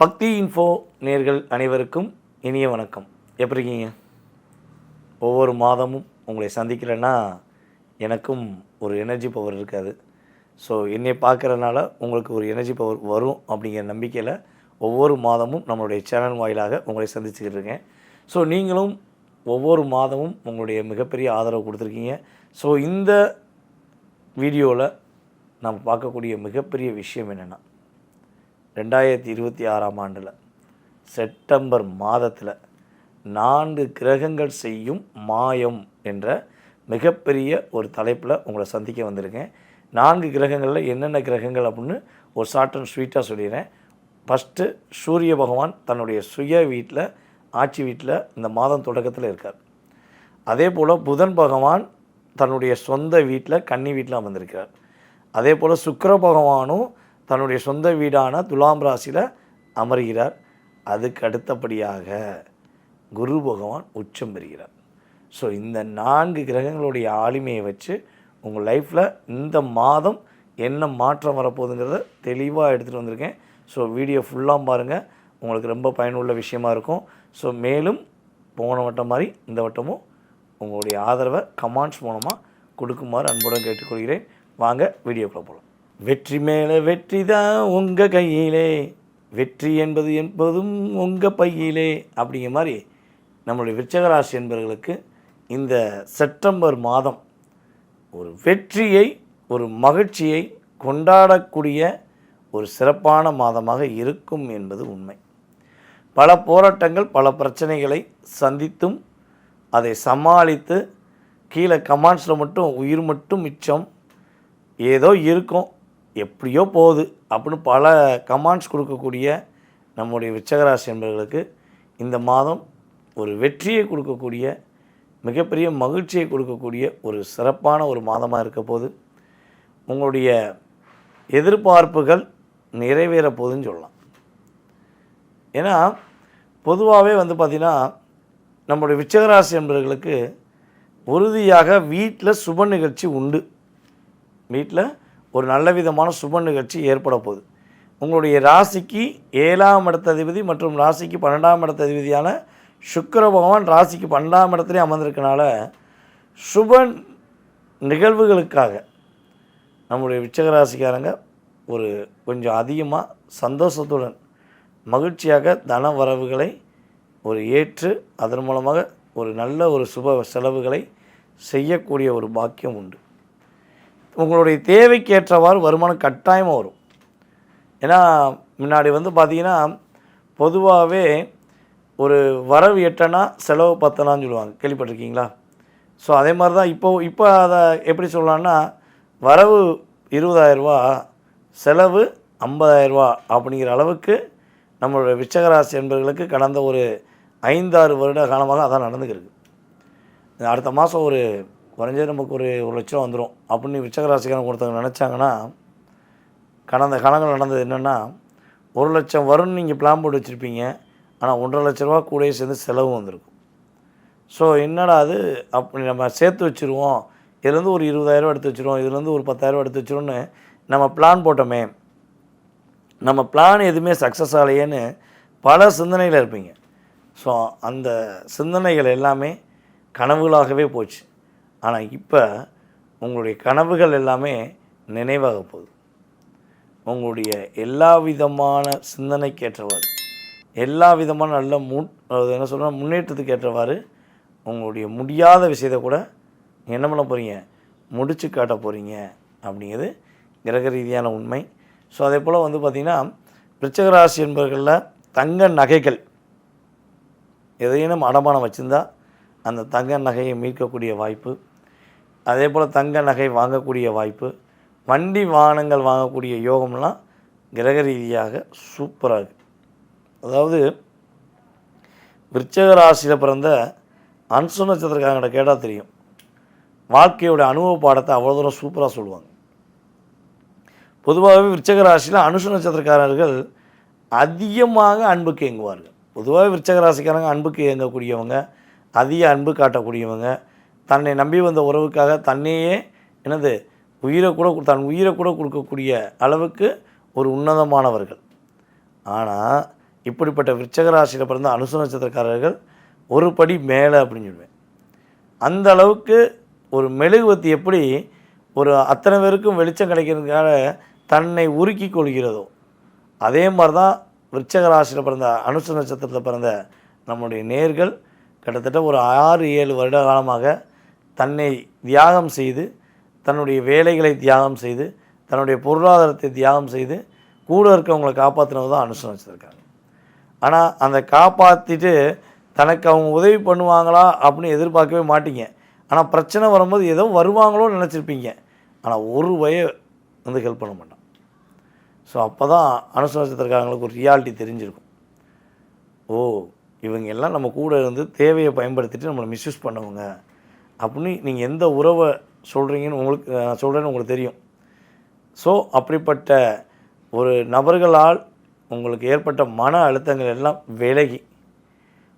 பக்தி இன்ஃபோ நேர்கள் அனைவருக்கும் இனிய வணக்கம். எப்படி இருக்கீங்க? ஒவ்வொரு மாதமும் உங்களை சந்திக்கிறேன்னா எனக்கும் ஒரு எனர்ஜி பவர் இருக்காது. ஸோ என்னை பார்க்குறதுனால உங்களுக்கு ஒரு எனர்ஜி பவர் வரும் அப்படிங்கிற நம்பிக்கையில் ஒவ்வொரு மாதமும் நம்மளுடைய சேனல் வாயிலாக உங்களை சந்திச்சுக்கிட்டு இருக்கேன். ஸோ நீங்களும் ஒவ்வொரு மாதமும் உங்களுடைய மிகப்பெரிய ஆதரவு கொடுத்துருக்கீங்க. ஸோ இந்த வீடியோவில் நம்ம பார்க்கக்கூடிய மிகப்பெரிய விஷயம் என்னென்னா, 2026 ஆண்டில் செப்டம்பர் மாதத்தில் 4 கிரகங்கள் செய்யும் மாயம் என்ற மிகப்பெரிய ஒரு தலைப்பில் உங்களை சந்திக்க வந்திருக்கேன். 4 கிரகங்களில் என்னென்ன கிரகங்கள் அப்படின்னு ஒரு ஷார்ட் அண்ட் ஸ்வீட்டாக சொல்லிடுறேன். ஃபஸ்ட்டு சூரிய பகவான் தன்னுடைய சுய வீட்டில், ஆட்சி வீட்டில் இந்த மாதம் தொடக்கத்தில் இருக்கார். அதே போல் புதன் பகவான் தன்னுடைய சொந்த வீட்டில், கன்னி வீட்டில் அமர்ந்திருக்கிறார். அதே போல் சுக்கிர பகவானும் தன்னுடைய சொந்த வீடான துலாம் ராசியில் அமர்கிறார். அதுக்கு அடுத்தபடியாக குரு பகவான் உச்சம் பெறுகிறார். ஸோ இந்த 4 கிரகங்களுடைய ஆளுமையை வச்சு உங்கள் லைஃப்பில் இந்த மாதம் என்ன மாற்றம் வரப்போகுதுங்கிறத தெளிவாக எடுத்துகிட்டு வந்திருக்கேன். ஸோ வீடியோ ஃபுல்லாக பாருங்கள், உங்களுக்கு ரொம்ப பயனுள்ள விஷயமா இருக்கும். ஸோ மேலும் போன வட்டம் மாதிரி இந்த வட்டமும் உங்களுடைய ஆதரவை கமெண்ட்ஸ் மூலமாக கொடுக்குமாறு அன்புடன் கேட்டுக்கொள்கிறேன். வாங்க வீடியோக்குள்ளே போகலாம். வெற்றி மேலே வெற்றி தான் உங்கள் கையிலே, வெற்றி என்பது என்பதும் உங்கள் பையிலே அப்படிங்கிற மாதிரி நம்மளுடைய விருச்சிக ராசி என்பவர்களுக்கு இந்த செப்டம்பர் மாதம் ஒரு வெற்றியை, ஒரு மகிழ்ச்சியை கொண்டாடக்கூடிய ஒரு சிறப்பான மாதமாக இருக்கும் என்பது உண்மை. பல போராட்டங்கள், பல பிரச்சனைகளை சந்தித்தும் அதை சமாளித்து கீழே கமெண்ட்ஸில் மட்டும் உயிர் மட்டும் மிச்சம், ஏதோ இருக்கும், எப்படியோ போகுது அப்படின்னு பல கமெண்ட்ஸ் கொடுக்கக்கூடிய நம்முடைய விருச்சிகராசி என்பவர்களுக்கு இந்த மாதம் ஒரு வெற்றியை கொடுக்கக்கூடிய, மிகப்பெரிய மகிழ்ச்சியை கொடுக்கக்கூடிய ஒரு சிறப்பான ஒரு மாதமாக இருக்க போது. உங்களுடைய எதிர்பார்ப்புகள் நிறைவேற போகுதுன்னு சொல்லலாம். ஏன்னா பொதுவாகவே பார்த்திங்கன்னா நம்முடைய விருச்சிகராசி என்பவர்களுக்கு உறுதியாக வீட்டில் சுப நிகழ்ச்சி உண்டு. வீட்டில் ஒரு நல்ல விதமான சுப நிகழ்ச்சி ஏற்பட போகுது. உங்களுடைய ராசிக்கு 7ஆம் இடத்த அதிபதி மற்றும் ராசிக்கு 12ஆம் இடத்த அதிபதியான சுக்கிர பகவான் ராசிக்கு 12ஆம் இடத்துலேயே அமர்ந்திருக்கனால சுப நிகழ்வுகளுக்காக நம்முடைய விருச்சிக ராசிக்காரங்க ஒரு கொஞ்சம் அதிகமாக சந்தோஷத்துடன் மகிழ்ச்சியாக தன வரவுகளை ஒரு ஏற்று அதன் மூலமாக ஒரு நல்ல ஒரு சுப செலவுகளை செய்யக்கூடிய ஒரு பாக்கியம் உண்டு. உங்களுடைய தேவைக்கேற்றவாறு வருமானம் கட்டாயமாக வரும். ஏன்னா முன்னாடி பார்த்திங்கன்னா பொதுவாகவே ஒரு வரவு 8 செலவு 10 சொல்லுவாங்க, கேள்விப்பட்டிருக்கீங்களா? ஸோ அதே மாதிரி தான் இப்போ அதை எப்படி சொல்லலான்னா, வரவு 20,000 செலவு 50,000 அப்படிங்கிற அளவுக்கு நம்மளுடைய விருச்சிகராசி என்பவர்களுக்கு கடந்த ஒரு 5-6 வருட காலமாக அதான் நடந்துக்கிருக்கு. அடுத்த மாதம் ஒரு குறைஞ்சது நமக்கு ஒரு 1 லட்சம் வந்துடும் அப்படின்னு விருச்சிகராசிக்காரன் ஒருத்தவங்க நினச்சாங்கன்னா, கடந்த காலங்கள் நடந்தது என்னென்னா, 1 லட்சம் வரும்னு நீங்கள் பிளான் போட்டு வச்சுருப்பீங்க, ஆனால் 1.5 லட்ச ரூபா கூடயே சேர்ந்து செலவு வந்திருக்கும். ஸோ என்னடா அது, அப்படி நம்ம சேர்த்து வச்சுருவோம், இதுலேருந்து ஒரு 20,000 எடுத்து வச்சுருவோம், இதுலேருந்து ஒரு 10,000 எடுத்து வச்சுருவோன்னு நம்ம பிளான் போட்டோமே, நம்ம பிளான் எதுவுமே சக்ஸஸ் ஆகலையேன்னு பல சிந்தனையில் இருப்பீங்க. ஸோ அந்த சிந்தனைகள் எல்லாமே கனவுகளாகவே போச்சு. ஆனால் இப்போ உங்களுடைய கனவுகள் எல்லாமே நினைவாக போகுது. உங்களுடைய எல்லா விதமான சிந்தனைக்கேற்றவாறு, எல்லா விதமான நல்ல என்ன சொல்கிற முன்னேற்றத்துக்கு ஏற்றவாறு உங்களுடைய முடியாத விஷயத்தை கூட என்ன பண்ண போகிறீங்க, முடிச்சு காட்ட போகிறீங்க அப்படிங்கிறது கிரக ரீதியான உண்மை. ஸோ அதே போல் பார்த்திங்கன்னா விருச்சிக ராசி என்பவர்களில் தங்க நகைகள் எதையும் அடமானம் வச்சுருந்தா அந்த தங்க நகையை மீட்கக்கூடிய வாய்ப்பு, அதே போல் தங்க நகை வாங்கக்கூடிய வாய்ப்பு, வண்டி வாகனங்கள் வாங்கக்கூடிய யோகம்லாம் கிரக ரீதியாக சூப்பராக இருக்குது. அதாவது விருச்சிக ராசியில் பிறந்த அனுச நட்சத்திரக்காரங்கிட்ட கேட்டால் தெரியும், வாழ்க்கையோட அனுபவ பாடத்தை அவ்வளோ தூரம் சூப்பராக சொல்லுவாங்க. பொதுவாகவே விருச்சிக ராசியில் அனுச நட்சத்திரக்காரர்கள் அதிகமாக அன்புக்கு ஏங்குவார்கள். பொதுவாகவே விருச்சிக ராசிக்காரங்க அன்புக்கு ஏங்கக்கூடியவங்க, அதிக அன்பு காட்டக்கூடியவங்க, தன்னை நம்பி வந்த உறவுக்காக தன்னையே தன் உயிரை கூட கொடுக்கக்கூடிய அளவுக்கு ஒரு உன்னதமானவர்கள். ஆனால் இப்படிப்பட்ட விருச்சக ராசியில் பிறந்த அனுச நட்சத்திரக்காரர்கள் ஒரு படி மேலே அப்படின்னு சொல்லுவேன். அந்த அளவுக்கு ஒரு மெழுகுவத்தி எப்படி ஒரு அத்தனை பேருக்கும் வெளிச்சம் கிடைக்கிறதுக்காக தன்னை உருக்கி கொள்கிறதோ, அதே மாதிரி தான் விருச்சக ராசியில் பிறந்த அனுச நட்சத்திரத்தில் பிறந்த நம்முடைய நேர்கள் கிட்டத்தட்ட ஒரு 6-7 வருட காலமாக தன்னை தியாகம் செய்து, தன்னுடைய வேலைகளை தியாகம் செய்து, தன்னுடைய பொருளாதாரத்தை தியாகம் செய்து கூட இருக்கவங்களை காப்பாற்றினது தான் அனுச நட்சத்திரக்காரங்க. ஆனால் அந்த காப்பாற்றிட்டு தனக்கு அவங்க உதவி பண்ணுவாங்களா அப்படின்னு எதிர்பார்க்கவே மாட்டீங்க. ஆனால் பிரச்சனை வரும்போது ஏதோ வருவாங்களோன்னு நினச்சிருப்பீங்க. ஆனால் ஒரு வந்து ஹெல்ப் பண்ண மாட்டான். ஸோ அப்போ தான் அனுச நட்சத்திரக்காரங்களுக்கு ஒரு ரியாலிட்டி தெரிஞ்சிருக்கும். ஓ, இவங்க எல்லாம் நம்ம கூட இருந்து தேவையை பயன்படுத்திட்டு நம்மளை மிஸ்யூஸ் பண்ணவங்க அப்படின்னு நீங்கள் எந்த உறவை சொல்கிறீங்கன்னு உங்களுக்கு தெரியும். ஸோ அப்படிப்பட்ட ஒரு நபர்களால் உங்களுக்கு ஏற்பட்ட மன அழுத்தங்கள் எல்லாம் விலகி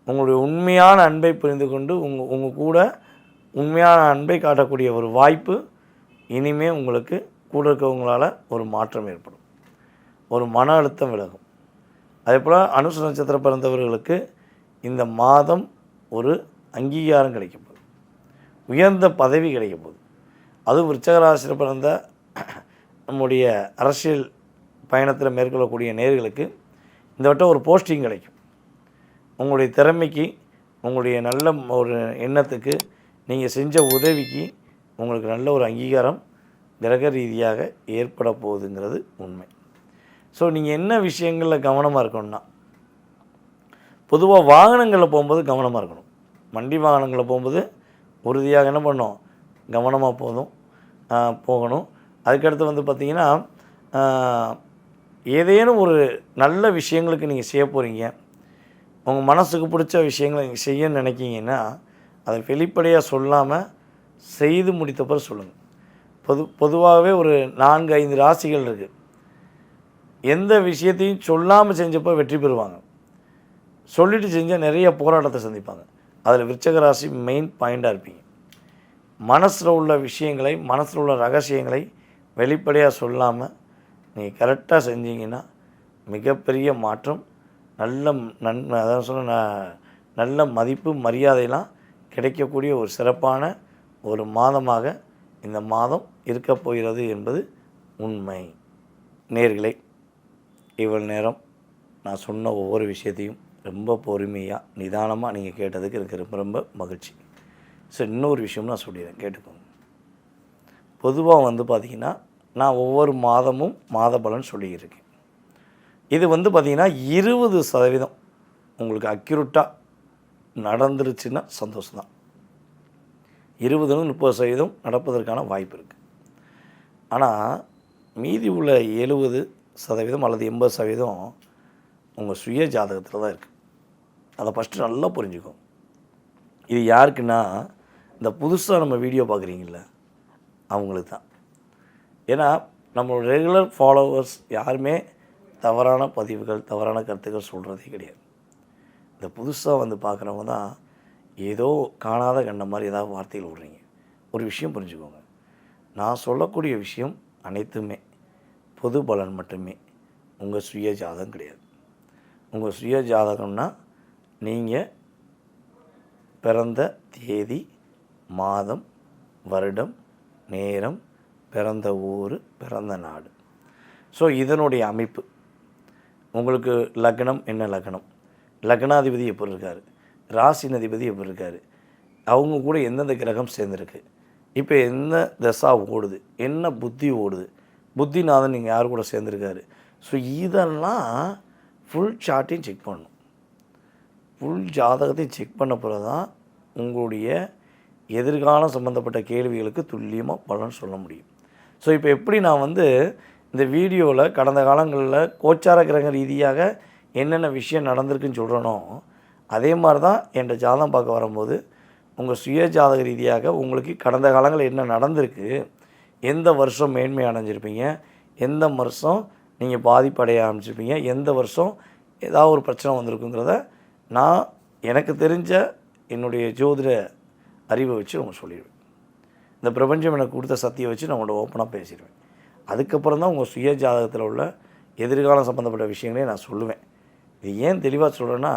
உங்களுடைய உண்மையான அன்பை புரிந்து கொண்டு உங்கள் கூட உண்மையான அன்பை காட்டக்கூடிய ஒரு வாய்ப்பு இனிமேல் உங்களுக்கு கூட இருக்கவங்களால் ஒரு மாற்றம் ஏற்படும். ஒரு மன அழுத்தம் விலகும். அதே போல் அனுச நட்சத்திரம் பிறந்தவர்களுக்கு இந்த மாதம் ஒரு அங்கீகாரம் கிடைக்க போகுது. உயர்ந்த பதவி கிடைக்க போகுது. அதுவும் விருச்சக ராசியில் பிறந்த நம்முடைய அரசியல் பயணத்தில் மேற்கொள்ளக்கூடிய நேயர்களுக்கு இந்த வட்டம் ஒரு போஸ்டிங் கிடைக்கும். உங்களுடைய திறமைக்கு, உங்களுடைய நல்ல ஒரு எண்ணத்துக்கு, நீங்கள் செஞ்ச உதவிக்கு உங்களுக்கு நல்ல ஒரு அங்கீகாரம் கிரக ரீதியாக ஏற்பட போகுதுங்கிறது உண்மை. ஸோ நீங்கள் என்ன விஷயங்களில் கவனமாக இருக்கணும்னா, பொதுவாக வாகனங்களில் போகும்போது கவனமாக இருக்கணும். வண்டி வாகனங்களில் போகும்போது உறுதியாக என்ன பண்ணணும், கவனமாக போகணும். அதுக்கடுத்து வந்து பார்த்திங்கன்னா, ஏதேனும் ஒரு நல்ல விஷயங்களுக்கு நீங்கள் செய்ய போகிறீங்க, உங்கள் மனசுக்கு பிடிச்ச விஷயங்களை நீங்கள் செய்யணும்னு நினைக்கிங்கன்னா அதை வெளிப்படையாக சொல்லாமல் செய்து முடித்த பிறகு சொல்லுங்கள். பொதுவாகவே ஒரு 4-5 ராசிகள் இருக்குது. எந்த விஷயத்தையும் சொல்லாமல் செஞ்சப்போ வெற்றி பெறுவாங்க. சொல்லிட்டு செஞ்சால் நிறைய போராட்டத்தை சந்திப்பாங்க. அதில் விருச்சக ராசி மெயின் பாயிண்டாக இருப்பீங்க. மனசில் உள்ள விஷயங்களை, மனசில் உள்ள ரகசியங்களை வெளிப்படையாக சொல்லாமல் நீங்கள் கரெக்டாக செஞ்சீங்கன்னா மிகப்பெரிய மாற்றம், அதான் சொன்ன நல்ல மதிப்பு, மரியாதையெல்லாம் கிடைக்கக்கூடிய ஒரு சிறப்பான ஒரு மாதமாக இந்த மாதம் இருக்க போகிறது என்பது உண்மை. நேயர்களே, இவ்வளவு நேரம் நான் சொன்ன ஒவ்வொரு விஷயத்தையும் ரொம்ப பொறுமையாக நிதானமாக நீங்கள் கேட்டதுக்கு எனக்கு ரொம்ப ரொம்ப மகிழ்ச்சி. ஸோ இன்னொரு விஷயம் நான் சொல்லிடுறேன், கேட்டுக்கோங்க. பொதுவாக வந்து பார்த்திங்கன்னா நான் ஒவ்வொரு மாதமும் மாத பலன் சொல்லியிருக்கேன். இது வந்து பார்த்திங்கன்னா 20% உங்களுக்கு அக்யூரேட்டாக நடந்துருச்சுன்னா சந்தோஷம்தான். 20-30% நடப்பதற்கான வாய்ப்பு இருக்குது. ஆனால் மீதி உள்ள 70% அல்லது 80% உங்கள் சுய ஜாதகத்தில் தான் இருக்குது. அதை ஃபஸ்ட்டு நல்லா புரிஞ்சுக்கோங்க. இது யாருக்குன்னா, இந்த புதுசாக நம்ம வீடியோ பார்க்குறீங்கள அவங்களுக்கு தான். ஏன்னா நம்மளோட ரெகுலர் ஃபாலோவர்ஸ் யாருமே தவறான பதிவுகள், தவறான கருத்துக்கள் சொல்கிறதே கிடையாது. இந்த புதுசாக வந்து பார்க்குறவங்க தான் ஏதோ காணாத கண்ட மாதிரி ஏதாவது வார்த்தைகள் விடுறீங்க. ஒரு விஷயம் புரிஞ்சுக்கோங்க, நான் சொல்லக்கூடிய விஷயம் அனைத்துமே பொது பலன் மட்டுமே, உங்கள் சுய ஜாதகம் கிடையாது. உங்கள் சுய ஜாதகம்னா நீங்கள் பிறந்த தேதி, மாதம், வருடம், நேரம், பிறந்த ஊர், பிறந்த நாடு. ஸோ இதனுடைய அமைப்பு, உங்களுக்கு லக்னம் என்ன லக்னம், லக்னாதிபதி எப்படி இருக்கார், ராசினதிபதி எப்படி இருக்கார், அவங்க கூட எந்தெந்த கிரகம் சேர்ந்துருக்கு, இப்போ என்ன தசா ஓடுது, என்ன புத்தி ஓடுது, புத்திநாதன் நீங்கள் யார் கூட சேர்ந்துருக்காரு. ஸோ இதெல்லாம் ஃபுல் சார்ட்டையும் செக் பண்ணணும். ஃபுல் ஜாதகத்தையும் செக் பண்ண பிறகு தான் உங்களுடைய எதிர்காலம் சம்மந்தப்பட்ட கேள்விகளுக்கு துல்லியமாக பலன் சொல்ல முடியும். ஸோ இப்போ எப்படி நான் வந்து இந்த வீடியோவில் கடந்த காலங்களில் கோச்சார கிரக ரீதியாக என்னென்ன விஷயம் நடந்திருக்குன்னு சொல்கிறனோ, அதே மாதிரி தான் என்கிட்ட ஜாதகம் பார்க்க வரும்போது உங்கள் சுய ஜாதக ரீதியாக உங்களுக்கு கடந்த காலங்களில் என்ன நடந்திருக்கு, எந்த வருஷம் மேன்மை அடைஞ்சிருப்பீங்க, எந்த வருஷம் நீங்கள் பாதிப்படைய ஆரம்பிச்சிருப்பீங்க, எந்த வருஷம் ஏதாவது ஒரு பிரச்சனை வந்திருக்குங்கிறத நான் எனக்கு தெரிஞ்ச என்னுடைய ஜோதிட அறிவை வச்சு அவங்க சொல்லிடுவேன். இந்த பிரபஞ்சம் எனக்கு கொடுத்த சக்தியை வச்சு நான் உங்களோட ஓப்பனாக பேசிடுவேன். அதுக்கப்புறம் தான் உங்கள் சுய ஜாதகத்தில் உள்ள எதிர்காலம் சம்மந்தப்பட்ட விஷயங்களே நான் சொல்லுவேன். இது ஏன் தெளிவாக சொல்கிறேன்னா,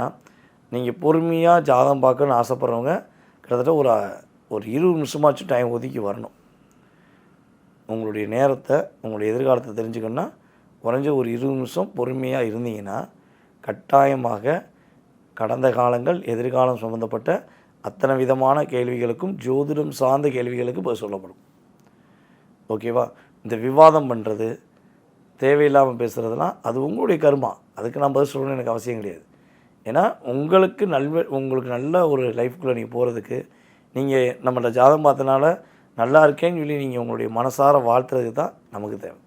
நீங்கள் பொறுமையாக ஜாதகம் பார்க்கணுன்னு ஆசைப்பட்றவங்க கிட்டத்தட்ட ஒரு 20 நிமிஷமாச்சும் டைம் ஒதுக்கி வரணும். உங்களுடைய நேரத்தை, உங்களுடைய எதிர்காலத்தை தெரிஞ்சுக்கணுன்னா குறைஞ்ச ஒரு 20 நிமிஷம் பொறுமையாக இருந்தீங்கன்னா கட்டாயமாக கடந்த காலங்கள், எதிர்காலம் சம்மந்தப்பட்ட அத்தனை விதமான கேள்விகளுக்கும் ஜோதிடம் சார்ந்த கேள்விகளுக்கு பதில் சொல்லப்படும். ஓகேவா? இந்த விவாதம் பண்ணுறது, தேவையில்லாமல் பேசுகிறதுலாம் அது உங்களுடைய கர்மா. அதுக்கு நான் பதில் சொல்லணும்னு எனக்கு அவசியம் கிடையாது. ஏன்னா உங்களுக்கு நல்ல ஒரு லைஃப்குள்ளே நீங்கள் போகிறதுக்கு, நீங்கள் நம்மளோட ஜாதகம் பார்த்தனால நல்லா இருக்கேன்னு சொல்லி நீங்கள் உங்களுடைய மனசார வாழ்த்துறதுக்கு தான் நமக்கு தேவை.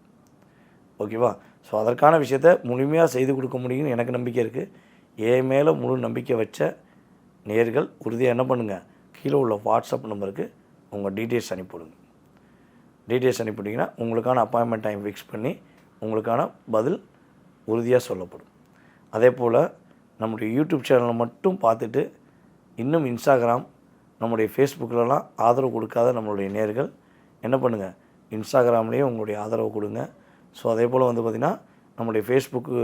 ஓகேவா? ஸோ அதற்கான விஷயத்தை முழுமையாக செய்து கொடுக்க முடியும்னு எனக்கு நம்பிக்கை இருக்குது. என் மேலே முழு நம்பிக்கை வச்ச நேயர்கள் உறுதியாக என்ன பண்ணுங்கள், கீழே உள்ள வாட்ஸ்அப் நம்பருக்கு உங்கள் டீட்டெயில்ஸ் அனுப்பிவிடுங்க. டீட்டெயில்ஸ் அனுப்பிவிட்டிங்கன்னா உங்களுக்கான அப்பாயின்மெண்ட் டைம் ஃபிக்ஸ் பண்ணி உங்களுக்கான பதில் உறுதியாக சொல்லப்படும். அதே போல் நம்முடைய யூடியூப் சேனலை மட்டும் பார்த்துட்டு இன்னும் இன்ஸ்டாகிராம், நம்முடைய ஃபேஸ்புக்கிலலாம் ஆதரவு கொடுக்காத நம்மளுடைய நேயர்கள் என்ன பண்ணுங்கள், இன்ஸ்டாகிராம்லேயே உங்களுடைய ஆதரவு கொடுங்க. ஸோ அதே போல் பார்த்திங்கன்னா நம்முடைய ஃபேஸ்புக்கு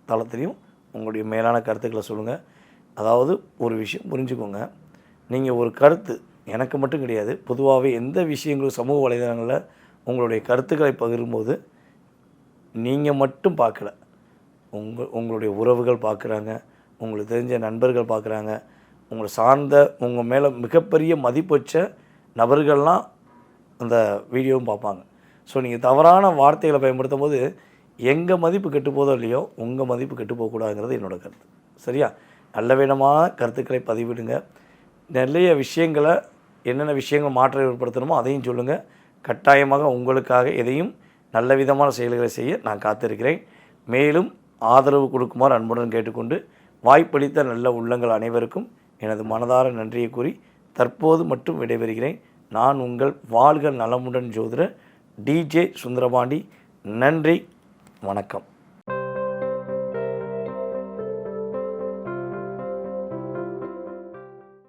தளத்துலேயும் உங்களுடைய மேலான கருத்துக்களை சொல்லுங்கள். அதாவது ஒரு விஷயம் புரிஞ்சுக்கோங்க, நீங்கள் ஒரு கருத்து எனக்கு மட்டும் கிடையாது, பொதுவாகவே எந்த விஷயங்களும் சமூக வலைதளங்களில் உங்களுடைய கருத்துக்களை பகிரும்போது நீங்கள் மட்டும் பார்க்கல, உங்களுடைய உறவுகள் பார்க்குறாங்க, உங்களுக்கு தெரிஞ்ச நண்பர்கள் பார்க்குறாங்க, உங்களை சார்ந்த உங்கள் மேலே மிகப்பெரிய மதிப்பு வச்ச நபர்கள்லாம் அந்த வீடியோவும் பார்ப்பாங்க. ஸோ நீங்கள் தவறான வார்த்தைகளை பயன்படுத்தும் போது எங்கள் மதிப்பு கெட்டு போதோ இல்லையோ உங்கள் மதிப்பு கெட்டு போகக்கூடாதுங்கிறது என்னோடய கருத்து. சரியா? நல்ல விதமான கருத்துக்களை பதிவிடுங்க. நிறைய விஷயங்களை, என்னென்ன விஷயங்கள் மாற்றம் ஏற்படுத்தணுமோ அதையும் சொல்லுங்கள். கட்டாயமாக உங்களுக்காக எதையும் நல்ல விதமான செயல்களை செய்ய நான் காத்திருக்கிறேன். மேலும் ஆதரவு கொடுக்குமாறு அன்புடன் கேட்டுக்கொண்டு வாய்ப்பளித்த நல்ல உள்ளங்கள் அனைவருக்கும் எனது மனதார நன்றியை கூறி தற்போது மட்டும் விடைபெறுகிறேன். நான் உங்கள் வாழ்க நலமுடன் ஜோதிடர் DJ சுந்தரபாண்டி. நன்றி, வணக்கம்.